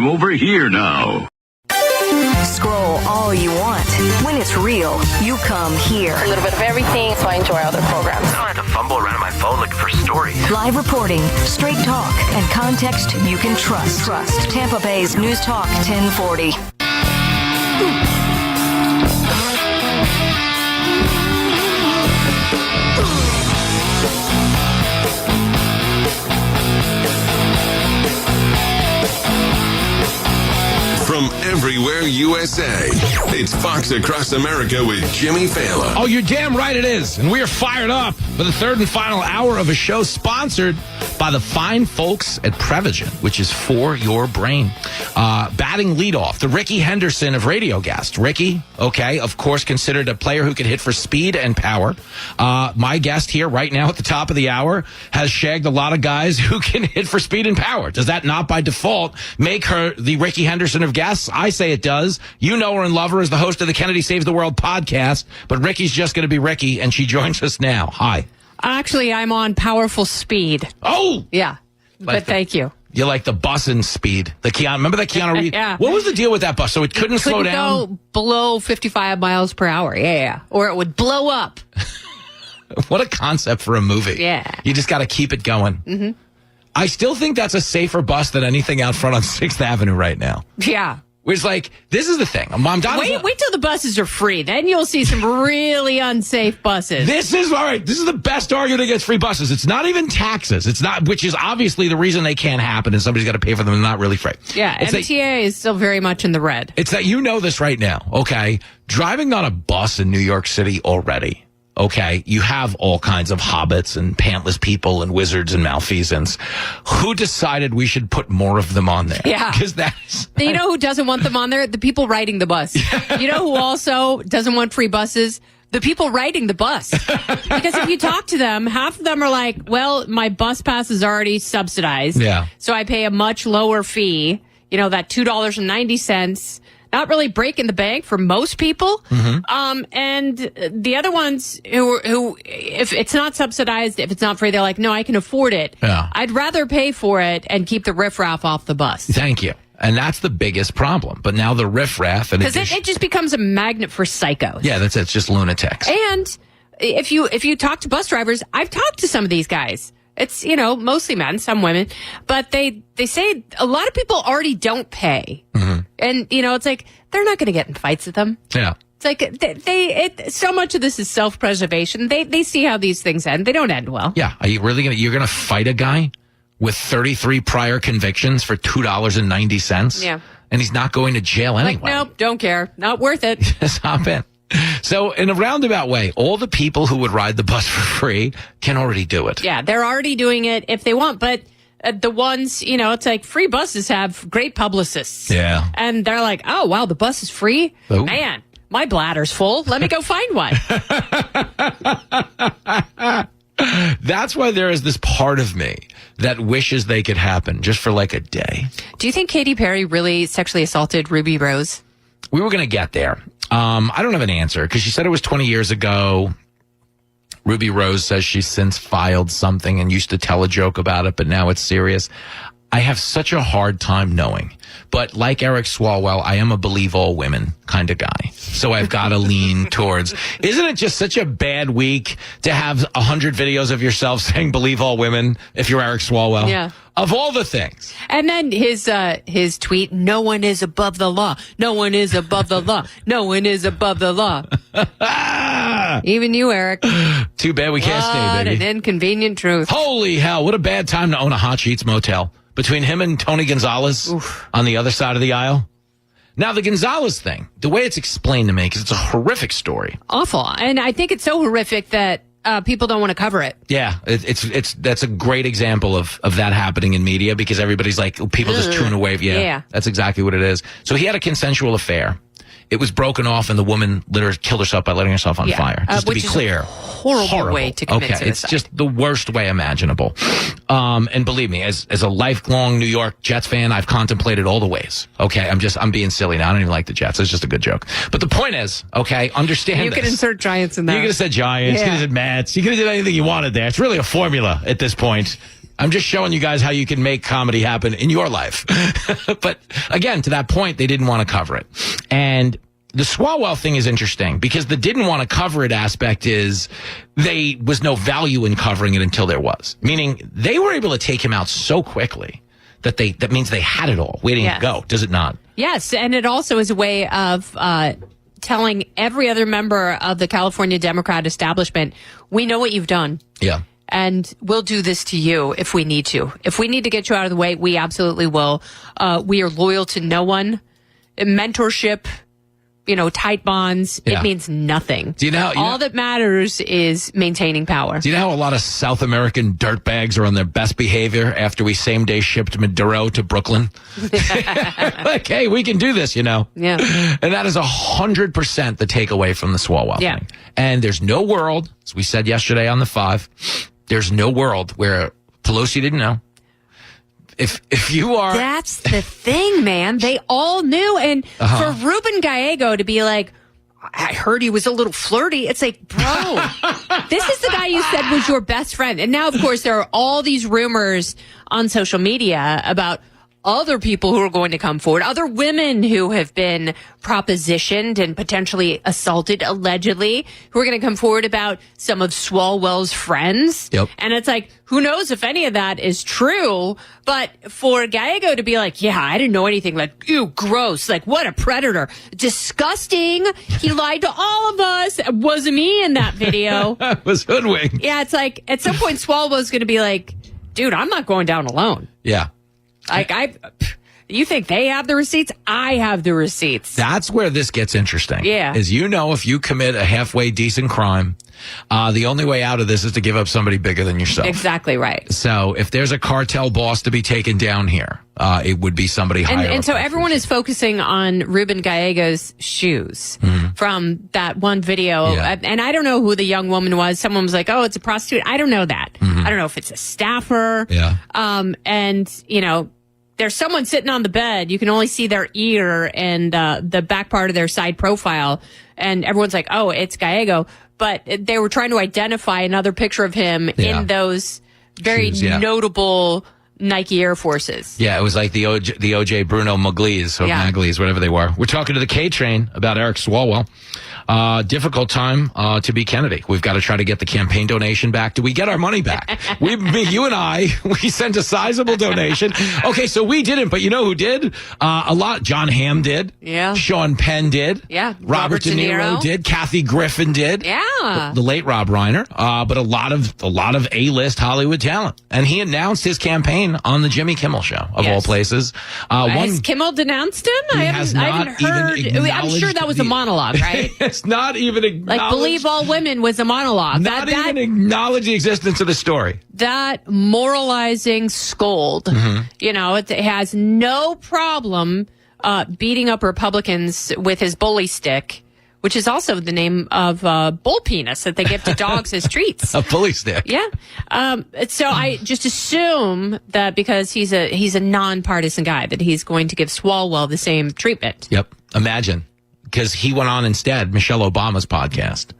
I'm over here now. Scroll all you want. When it's real, you come here. A little bit of everything, so I enjoy other programs. I don't have to fumble around on my phone looking for stories. Live reporting, straight talk, and context you can trust. Tampa Bay's News Talk 1040. From everywhere USA, it's Fox Across America with Jimmy Failla. Oh, you're damn right it is. And we are fired up for the third and final hour of a show sponsored by the fine folks at Prevagen, which is for your brain. Batting leadoff, the Ricky Henderson of Radiogasd. Ricky, okay, of course, considered a player who can hit for speed and power. My guest here right now at the top of the hour has shagged a lot of guys who can hit for speed and power. Does that not by default make her the Ricky Henderson of guests? I say it does. You know her and love her as the host of the Kennedy Saves the World podcast, but Ricky's just going to be Ricky, and she joins us now. Hi. Actually, I'm on powerful speed. Oh! Yeah, but thank you. You like the bussin' speed. The Keanu, remember that Keanu Reeves? Yeah. What was the deal with that bus? So it couldn't slow down? Go below 55 miles per hour. Yeah. Or it would blow up. What a concept for a movie. Yeah. You just got to keep it going. Mm-hmm. I still think that's a safer bus than anything out front on 6th Avenue right now. Yeah. It's like, this is the thing. Wait till the buses are free. Then you'll see some really unsafe buses. This is the best argument against free buses. It's not even taxes. It's not, which is obviously the reason they can't happen, and somebody's got to pay for them and not really free. Yeah, MTA is still very much in the red. It's that you know this right now, okay? Driving on a bus in New York City already, okay, you have all kinds of hobbits and pantless people and wizards and malfeasance. Who decided we should put more of them on there? Yeah. Because that's... You know who doesn't want them on there? The people riding the bus. You know who also doesn't want free buses? The people riding the bus. Because if you talk to them, half of them are like, well, my bus pass is already subsidized. Yeah. So I pay a much lower fee, that $2.90. Not really breaking the bank for most people. Mm-hmm. And the other ones who, if it's not subsidized, if it's not free, they're like, no, I can afford it. Yeah. I'd rather pay for it and keep the riffraff off the bus. Thank you. And that's the biggest problem. But now the riffraff... Because it just becomes a magnet for psychos. Yeah, that's it. It's just lunatics. And if you talk to bus drivers, I've talked to some of these guys. It's, mostly men, some women. But they say a lot of people already don't pay. Mm-hmm. And, it's like, they're not going to get in fights with them. Yeah. It's like, so much of this is self-preservation. They see how these things end. They don't end well. Yeah. Are you really you're going to fight a guy with 33 prior convictions for $2.90? Yeah. And he's not going to jail anyway. Nope, don't care. Not worth it. Stop it. So in a roundabout way, all the people who would ride the bus for free can already do it. Yeah, they're already doing it if they want. But the ones, it's like free buses have great publicists. Yeah. And they're like, oh, wow, the bus is free? Ooh. Man, my bladder's full. Let me go find one. That's why there is this part of me that wishes they could happen just for like a day. Do you think Katy Perry really sexually assaulted Ruby Rose? We were going to get there. I don't have an answer because she said it was 20 years ago. Ruby Rose says she's since filed something and used to tell a joke about it, but now it's serious. I have such a hard time knowing. But like Eric Swalwell, I am a believe all women kind of guy. So I've got to lean towards, isn't it just such a bad week to have 100 videos of yourself saying believe all women if you're Eric Swalwell? Yeah. Of all the things. And then his tweet, no one is above the law. No one is above the law. No one is above the law. Even you, Eric. Too bad we can't stay, baby. What an inconvenient truth. Holy hell, what a bad time to own a Hot Sheets motel. Between him and Tony Gonzales on the other side of the aisle. Now, the Gonzales thing, the way it's explained to me, because it's a horrific story. Awful. And I think it's so horrific that people don't want to cover it. Yeah, that's a great example of that happening in media because everybody's like, people just tune away. Yeah, that's exactly what it is. So he had a consensual affair. It was broken off, and the woman killed herself by letting herself on fire. Just to be clear, horrible way to commit suicide. It's just the worst way imaginable. And believe me, as a lifelong New York Jets fan, I've contemplated all the ways. Okay, I'm being silly now. I don't even like the Jets. It's just a good joke. But the point is, okay, understand you this. You can insert Giants in there. You could have said Giants. You could have said Mets. You could have did anything you wanted there. It's really a formula at this point. I'm just showing you guys how you can make comedy happen in your life. But again, to that point, they didn't want to cover it. And the Swalwell thing is interesting because the didn't want to cover it aspect is they was no value in covering it until there was. Meaning they were able to take him out so quickly that means they had it all waiting to go. Does it not? Yes, and it also is a way of telling every other member of the California Democrat establishment, we know what you've done. Yeah. And we'll do this to you if we need to. If we need to get you out of the way, we absolutely will. We are loyal to no one. Mentorship, tight bonds, it means nothing. Do you know all that matters is maintaining power. Do you know how a lot of South American dirtbags are on their best behavior after we same-day shipped Maduro to Brooklyn? Like, hey, we can do this, Yeah. And that is 100% the takeaway from the Swalwell thing. And there's no world, as we said yesterday on the 5, there's no world where Pelosi didn't know. If you are... That's the thing, man. They all knew. And for Ruben Gallego to be like, I heard he was a little flirty. It's like, bro, this is the guy you said was your best friend. And now, of course, there are all these rumors on social media about other people who are going to come forward, other women who have been propositioned and potentially assaulted, allegedly, who are going to come forward about some of Swalwell's friends. Yep. And it's like, who knows if any of that is true? But for Gallego to be like, yeah, I didn't know anything, like, ew, gross, like, what a predator, disgusting, he lied to all of us, it wasn't me in that video. It was hoodwinked. Yeah, it's like, at some point, Swalwell's going to be like, dude, I'm not going down alone. Yeah. Like, you think they have the receipts? I have the receipts. That's where this gets interesting. Yeah. Is if you commit a halfway decent crime, the only way out of this is to give up somebody bigger than yourself. Exactly right. So if there's a cartel boss to be taken down here, it would be somebody higher. And so everyone is focusing on Ruben Gallego's shoes from that one video. Yeah. And I don't know who the young woman was. Someone was like, oh, it's a prostitute. I don't know that. I don't know if it's a staffer. Yeah. And, there's someone sitting on the bed. You can only see their ear and the back part of their side profile. And everyone's like, oh, it's Gallego. But they were trying to identify another picture of him in those very notable Nike Air Forces. Yeah, it was like the OJ Bruno Muglies, or Maglies, whatever they were. We're talking to the K Train about Eric Swalwell. Difficult time to be Kennedy. We've got to try to get the campaign donation back. Do we get our money back? You and I, we sent a sizable donation. Okay, so we didn't, but you know who did? A lot. John Hamm did. Yeah. Sean Penn did. Yeah. Robert De Niro did. Kathy Griffin did. Yeah. The late Rob Reiner. But a lot of A-list Hollywood talent. And he announced his campaign on the Jimmy Kimmel Show, of all places. Has Kimmel denounced him? I haven't heard. I'm sure that was a monologue, right? It's not even acknowledged. Like, Believe All Women was a monologue. Not even acknowledge the existence of the story. That moralizing scold, it has no problem beating up Republicans with his bully stick, which is also the name of bull penis that they give to dogs as treats. A bully stick. Yeah. So I just assume that because he's a nonpartisan guy, that he's going to give Swalwell the same treatment. Yep. Imagine. Because he went on instead, Michelle Obama's podcast,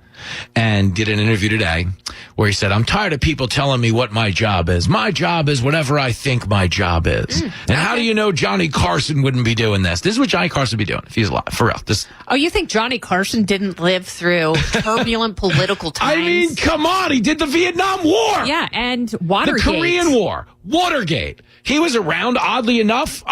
and did an interview today where he said, I'm tired of people telling me what my job is. My job is whatever I think my job is. And how do you know Johnny Carson wouldn't be doing this? This is what Johnny Carson would be doing if he's alive. For real. Oh, you think Johnny Carson didn't live through turbulent political times? I mean, come on. He did the Vietnam War. Yeah, and Watergate. The Korean War. Watergate. He was around, oddly enough,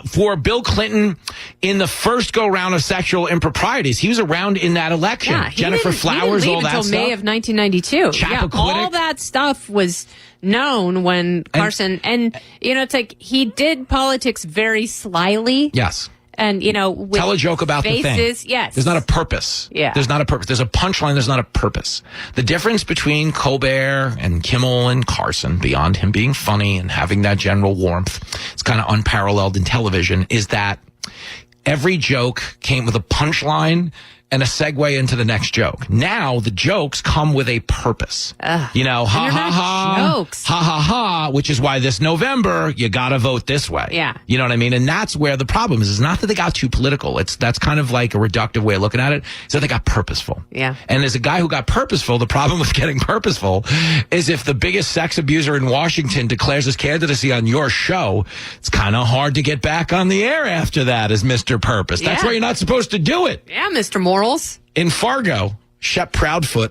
for Bill Clinton in the first go-round of sexual improprieties. He was around in that election. Yeah, Jennifer Flowers, all that stuff. Until May of 1992. Yeah, all that stuff was known when Carson... And it's like he did politics very slyly. Yes. And, with tell a joke about faces, the thing. Yes. There's not a purpose. Yeah. There's not a purpose. There's a punchline. There's not a purpose. The difference between Colbert and Kimmel and Carson, beyond him being funny and having that general warmth, it's kind of unparalleled in television, is that every joke came with a punchline and a segue into the next joke. Now the jokes come with a purpose. You know, ha ha ha, jokes. ha ha ha, which is why this November you got to vote this way. Yeah. You know what I mean? And that's where the problem is. It's not that they got too political. That's kind of like a reductive way of looking at it. It's that they got purposeful. Yeah. And as a guy who got purposeful, the problem with getting purposeful is if the biggest sex abuser in Washington declares his candidacy on your show, it's kind of hard to get back on the air after that as Mr. Purpose. That's Yeah. why you're not supposed to do it. Yeah, Mr. Morals. In Fargo, Shep Proudfoot,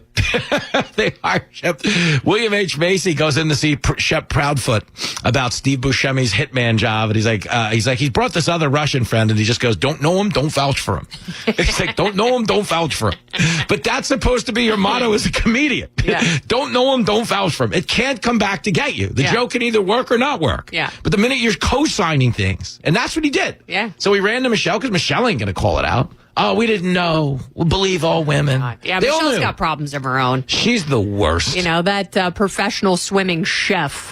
they hired Shep. William H. Macy goes in to see Shep Proudfoot about Steve Buscemi's hitman job. And he's like, he brought this other Russian friend, and he just goes, don't know him, don't vouch for him. He's like, don't know him, don't vouch for him. But that's supposed to be your motto as a comedian. Yeah. Don't know him, don't vouch for him. It can't come back to get you. The joke can either work or not work. Yeah. But the minute you're co-signing things, and that's what he did. Yeah. So he ran to Michelle, because Michelle ain't going to call it out. Oh, we didn't know. We'll believe all women. Yeah, They all Michelle's knew. got problems of her own. She's the worst. You know, that professional swimming chef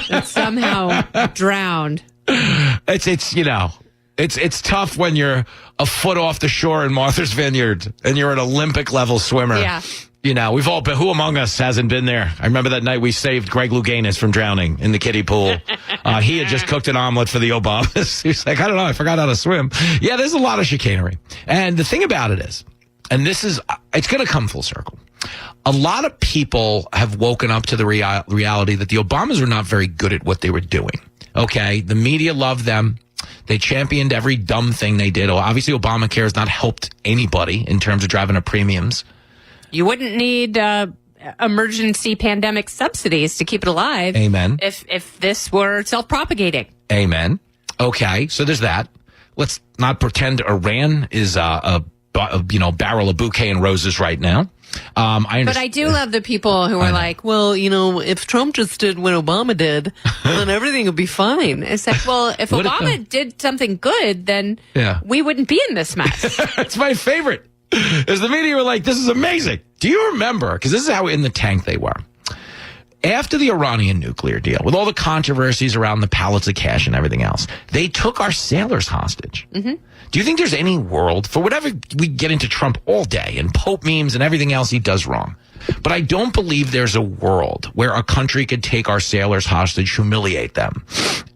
that somehow drowned. It's tough when you're a foot off the shore in Martha's Vineyard and you're an Olympic level swimmer. Yeah. You know, we've all been, who among us hasn't been there? I remember that night we saved Greg Louganis from drowning in the kiddie pool. He had just cooked an omelet for the Obamas. He's like, I don't know, I forgot how to swim. Yeah, there's a lot of chicanery. And the thing about it is, and it's going to come full circle. A lot of people have woken up to the reality that the Obamas were not very good at what they were doing. Okay, the media loved them. They championed every dumb thing they did. Obviously, Obamacare has not helped anybody in terms of driving up premiums. You wouldn't need emergency pandemic subsidies to keep it alive. Amen. If this were self-propagating. Amen. Okay, so there's that. Let's not pretend Iran is a barrel of bouquet and roses right now. But I do love the people who are like, well, you know, if Trump just did what Obama did, then everything would be fine. It's like, well, if Obama did something good, then we wouldn't be in this mess. It's my favorite. As the media were like, this is amazing. Do you remember? Because this is how in the tank they were. After the Iranian nuclear deal, with all the controversies around the pallets of cash and everything else, they took our sailors hostage. Mm-hmm. Do you think there's any world, for whatever we get into Trump all day and Pope memes and everything else he does wrong, but I don't believe there's a world where a country could take our sailors hostage, humiliate them,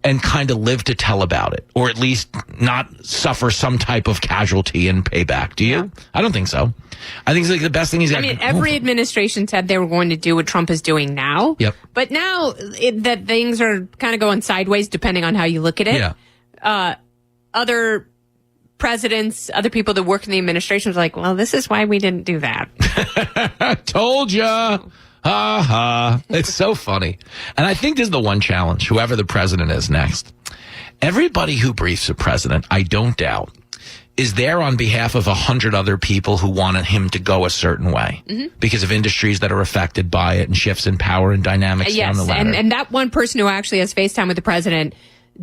and kind of live to tell about it, or at least not suffer some type of casualty and payback. Do you? Yeah. I don't think so. I think it's like the best thing he's ever. I mean, every administration said they were going to do what Trump is doing now. Yep. But now that things are kind of going sideways, depending on how you look at it. Yeah. Other presidents, other people that work in the administration was like, well, this is why we didn't do that. Told ya. Ha ha. It's so funny. And I think this is the one challenge, whoever the president is next. Everybody who briefs a president, I don't doubt, is there on behalf of 100 other people who wanted him to go a certain way because of industries that are affected by it and shifts in power and dynamics down the ladder. And that one person who actually has FaceTime with the president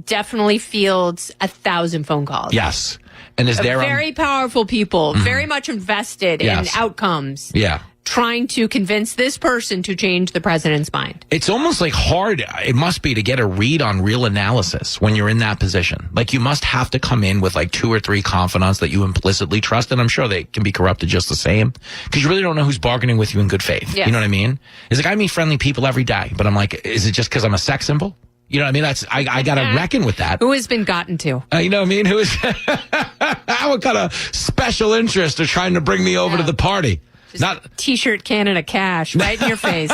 definitely fields 1,000 phone calls. Yes. And is there very powerful people, very much invested in outcomes. Yeah. Trying to convince this person to change the president's mind. It's almost like hard, it must be, to get a read on real analysis when you're in that position. Like, you must have to come in with like 2 or 3 confidants that you implicitly trust, and I'm sure they can be corrupted just the same, because you really don't know who's bargaining with you in good faith. Yes. You know what I mean? It's like, I meet friendly people every day, but I'm like, is it just because I'm a sex symbol? You know what I mean? I got to reckon with that. Who has been gotten to? You know what I mean? Who is, what kind of special interest are trying to bring me over to the party? Just not T-shirt cannon of cash right in your face.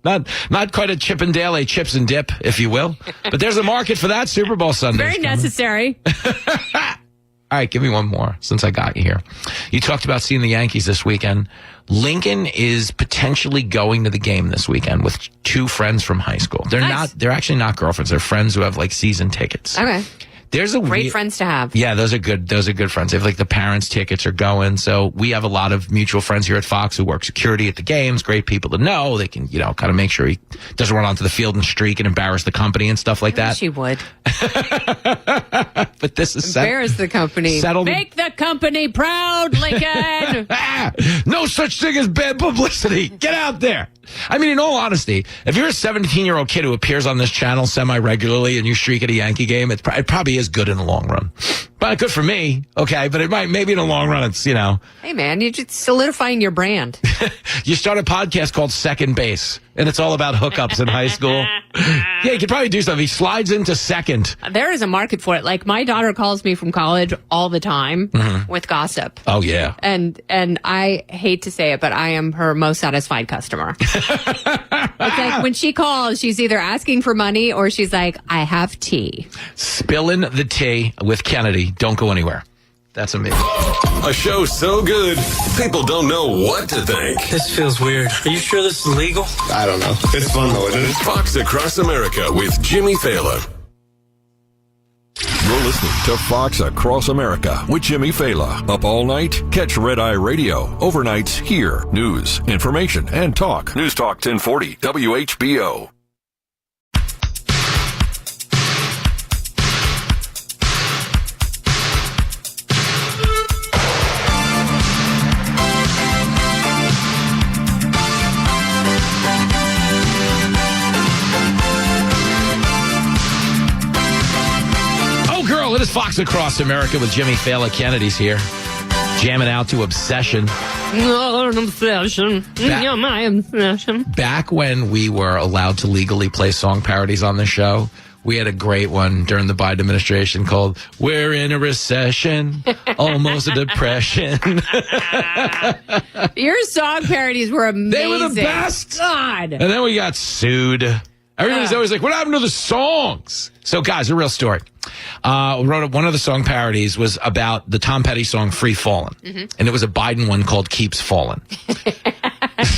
Not quite a Chippendale chips and dip, if you will. But there's a market for that Super Bowl Sunday. Very necessary. All right, give me one more since I got you here. You talked about seeing the Yankees this weekend. Lincoln is potentially going to the game this weekend with 2 friends from high school. They're actually not girlfriends. They're friends who have like season tickets. Okay. There's great friends to have. Yeah, those are good friends. They have like the parents' tickets are going. So we have a lot of mutual friends here at Fox who work security at the games. Great people to know. They can, kind of make sure he doesn't run onto the field and streak and embarrass the company and stuff like that. She would. But this is embarrass the company. Make the company proud, Lincoln. No such thing as bad publicity. Get out there. I mean, in all honesty, if you're a 17-year-old kid who appears on this channel semi-regularly and you streak at a Yankee game, it probably is good in the long run. But good for me, okay, but it might, maybe in the long run, it's, you know. Hey, man, you're just solidifying your brand. You start a podcast called Second Base, and it's all about hookups in high school. Yeah, you could probably do something. He slides into second. There is a market for it. Like, my daughter calls me from college all the time with gossip. Oh, yeah. And I hate to say it, but I am her most satisfied customer. It's like when she calls, she's either asking for money or she's like, I have tea. Spilling the tea with Kennedy. Don't go anywhere. That's amazing. A show so good, people don't know what to think. This feels weird. Are you sure this is legal? I don't know. It's fun though, isn't it? Fox Across America with Jimmy Failla. You're listening to Fox Across America with Jimmy Failla. Up all night? Catch Red Eye Radio. Overnights here. News, information, and talk. News Talk 1040 WHBO. It is Fox Across America with Jimmy Failla. Kennedy's here, jamming out to Obsession. Obsession. You're my obsession. Back when we were allowed to legally play song parodies on the show, we had a great one during the Biden administration called We're in a Recession, Almost a Depression. Your song parodies were amazing. They were the best. God. And then we got sued. Everybody's always like, what happened to the songs? So, guys, a real story. Wrote one of the song parodies was about the Tom Petty song Free Fallin'. And it was a Biden one called Keeps Fallin'.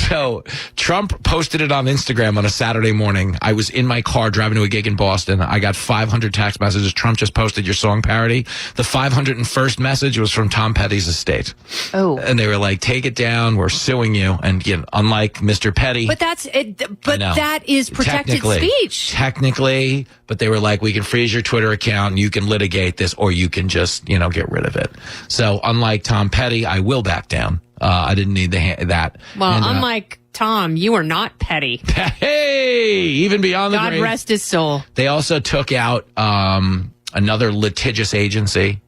So Trump posted it on Instagram on a Saturday morning. I was in my car driving to a gig in Boston. I got 500 text messages. Trump just posted your song parody. The 501st message was from Tom Petty's estate. Oh. And they were like, take it down. We're suing you. And you know, unlike Mr. Petty. But that's it. But that is protected speech. Technically. But they were like, we can freeze your Twitter account and you can litigate this or you can just, you know, get rid of it. So unlike Tom Petty, I will back down. I didn't need that. Well, and, unlike Tom, you are not petty. Hey, even beyond the God grave. rest his soul. They also took out another litigious agency.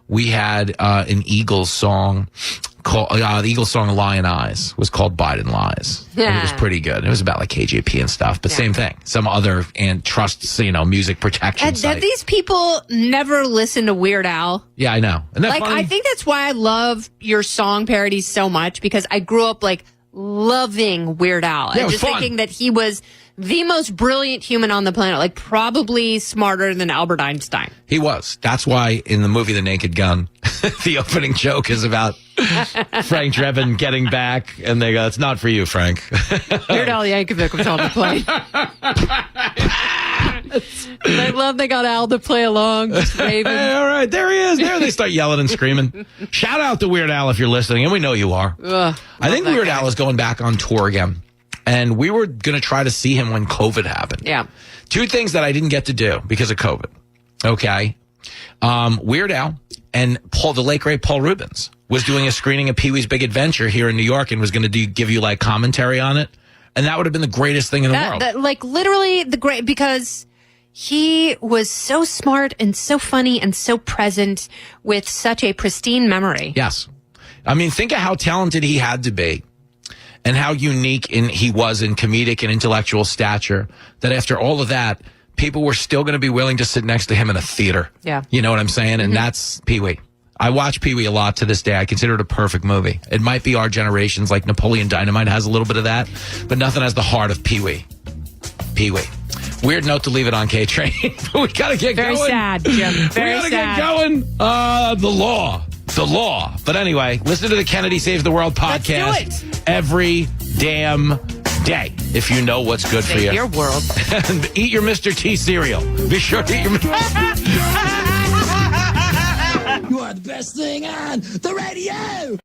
We had an Eagles song called the Eagles song "Lion Eyes" was called "Biden Lies." Yeah. And it was pretty good. It was about like KJP and stuff, but same thing. Some other trusts, music protection site. Have these people never listened to Weird Al? Yeah, I know. And that's funny. I think that's why I love your song parodies so much, because I grew up loving Weird Al and just thinking that he was the most brilliant human on the planet, like probably smarter than Albert Einstein. He was. That's why in the movie The Naked Gun, the opening joke is about Frank Drebin getting back, and they go, "It's not for you, Frank." Weird Al Yankovic was on the plane. I love they got Al to play along, just waving. Hey, all right, there he is. There they start yelling and screaming. Shout out to Weird Al if you're listening, and we know you are. I think Weird Al is going back on tour again. And we were going to try to see him when COVID happened. Yeah. Two things that I didn't get to do because of COVID. Okay. Weird Al and the late great Paul Rubens was doing a screening of Pee-wee's Big Adventure here in New York and was going to give you commentary on it. And that would have been the greatest thing in the world. Literally the great, because he was so smart and so funny and so present with such a pristine memory. Yes. I mean, think of how talented he had to be. And how unique he was in comedic and intellectual stature, that after all of that, people were still going to be willing to sit next to him in a theater. Yeah. You know what I'm saying? And that's Pee-wee. I watch Pee-wee a lot to this day. I consider it a perfect movie. It might be our generation's, like Napoleon Dynamite has a little bit of that, but nothing has the heart of Pee-wee. Pee-wee. Weird note to leave it on K-Train. But we got to get going. Very sad, Jim. Very we got to sad. get going. The law. But anyway, listen to the Kennedy Saves the World podcast. Let's do it. Every damn day, if you know what's good for you. Save your world. And eat your Mr. T cereal. Be sure to eat your... You are the best thing on the radio.